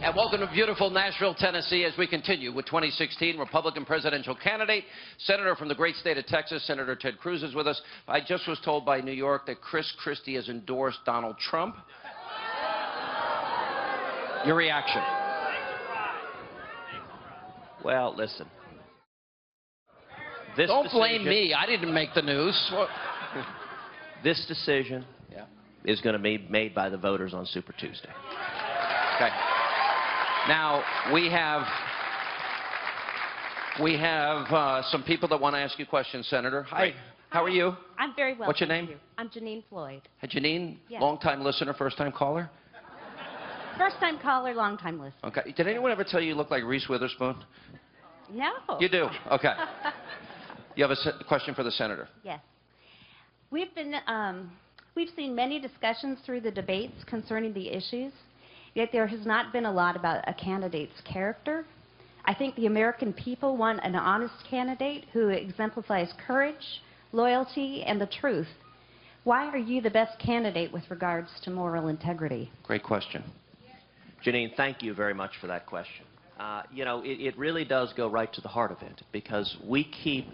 And welcome to beautiful Nashville, Tennessee, as we continue with 2016 Republican presidential candidate, Senator from the great state of Texas, Senator Ted Cruz is with us. I just was told by New York that Chris Christie has endorsed Donald Trump. Your reaction? Well, listen. Don't blame me. I didn't make the news. This decision is going to be made by the voters on Super Tuesday. Okay. Now, we have some people that want to ask you questions, Senator. Hi. Great. How are you? I'm very well. What's your name? You. I'm Janine Floyd. Hey, Janine, yes. Long-time listener, first-time caller? First-time caller, long-time listener. Okay. Did anyone ever tell you you look like Reese Witherspoon? No. You do? Okay. You have a question for the Senator? Yes. We've seen many discussions through the debates concerning the issues, yet there has not been a lot about a candidate's character. I think the American people want an honest candidate who exemplifies courage, loyalty, and the truth. Why are you the best candidate with regards to moral integrity? Great question. Janine, thank you very much for that question. You know, it really does go right to the heart of it, because we keep,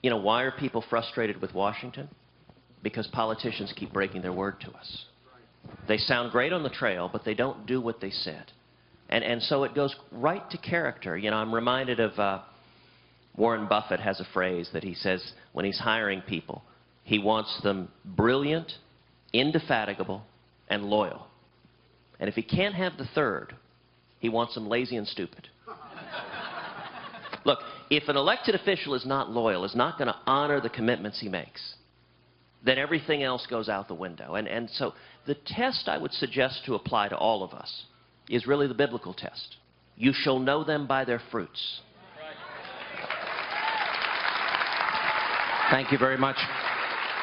you know, why are people frustrated with Washington? Because politicians keep breaking their word to us. They sound great on the trail, but they don't do what they said. And so it goes right to character. You know, I'm reminded of Warren Buffett has a phrase that he says when he's hiring people, he wants them brilliant, indefatigable, and loyal. And if he can't have the third, he wants them lazy and stupid. Look, if an elected official is not loyal, is not going to honor the commitments he makes, then everything else goes out the window. And so the test I would suggest to apply to all of us is really the biblical test. You shall know them by their fruits. Thank you very much.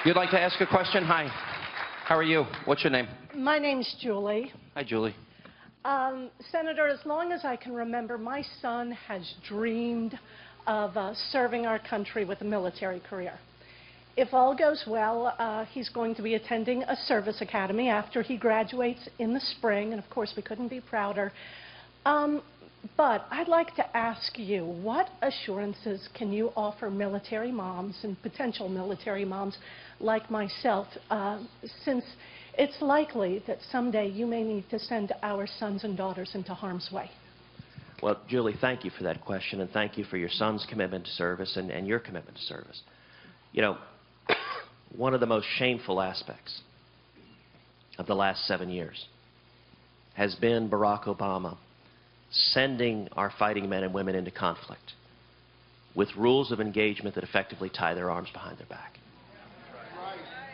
You'd like to ask a question? Hi. How are you? What's your name? My name's Julie. Hi, Julie. Senator, as long as I can remember, my son has dreamed of serving our country with a military career. If all goes well, he's going to be attending a service academy after he graduates in the spring, and of course we couldn't be prouder. But I'd like to ask you, what assurances can you offer military moms and potential military moms like myself, since it's likely that someday you may need to send our sons and daughters into harm's way? Well, Julie, thank you for that question, and thank you for your son's commitment to service and your commitment to service. You know, one of the most shameful aspects of the last 7 years has been Barack Obama sending our fighting men and women into conflict with rules of engagement that effectively tie their arms behind their back.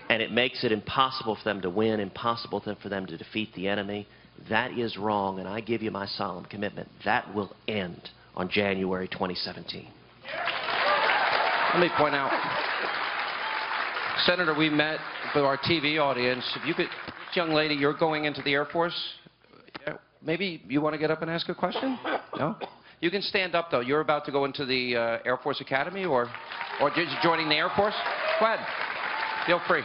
And it makes it impossible for them to win, impossible for them to defeat the enemy. That is wrong, and I give you my solemn commitment. That will end on January 2017. Let me point out, Senator, we met with our TV audience. If you could, this young lady, you're going into the Air Force. Maybe you want to get up and ask a question? No? You can stand up, though. You're about to go into the Air Force Academy, or just joining the Air Force? Go ahead. Feel free.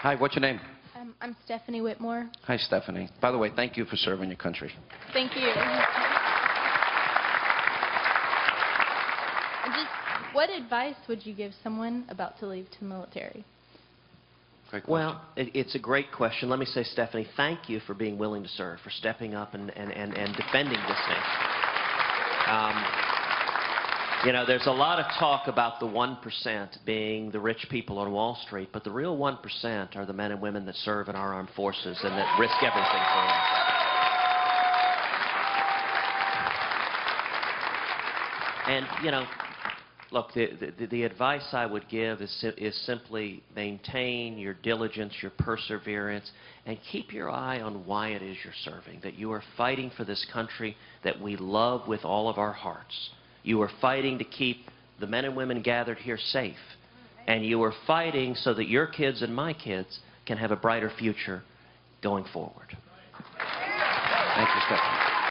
Hi, what's your name? I'm Stephanie Whitmore. Hi, Stephanie. By the way, thank you for serving your country. Thank you. What advice would you give someone about to leave to the military? Great question. Well, it's a great question. Let me say, Stephanie, thank you for being willing to serve, for stepping up and defending this nation. You know, there's a lot of talk about the 1% being the rich people on Wall Street, but the real 1% are the men and women that serve in our armed forces and that risk everything for us. And, you know, look, the advice I would give is simply maintain your diligence, your perseverance, and keep your eye on why it is you're serving, that you are fighting for this country that we love with all of our hearts. You are fighting to keep the men and women gathered here safe, and you are fighting so that your kids and my kids can have a brighter future going forward. Thank you, Stephanie.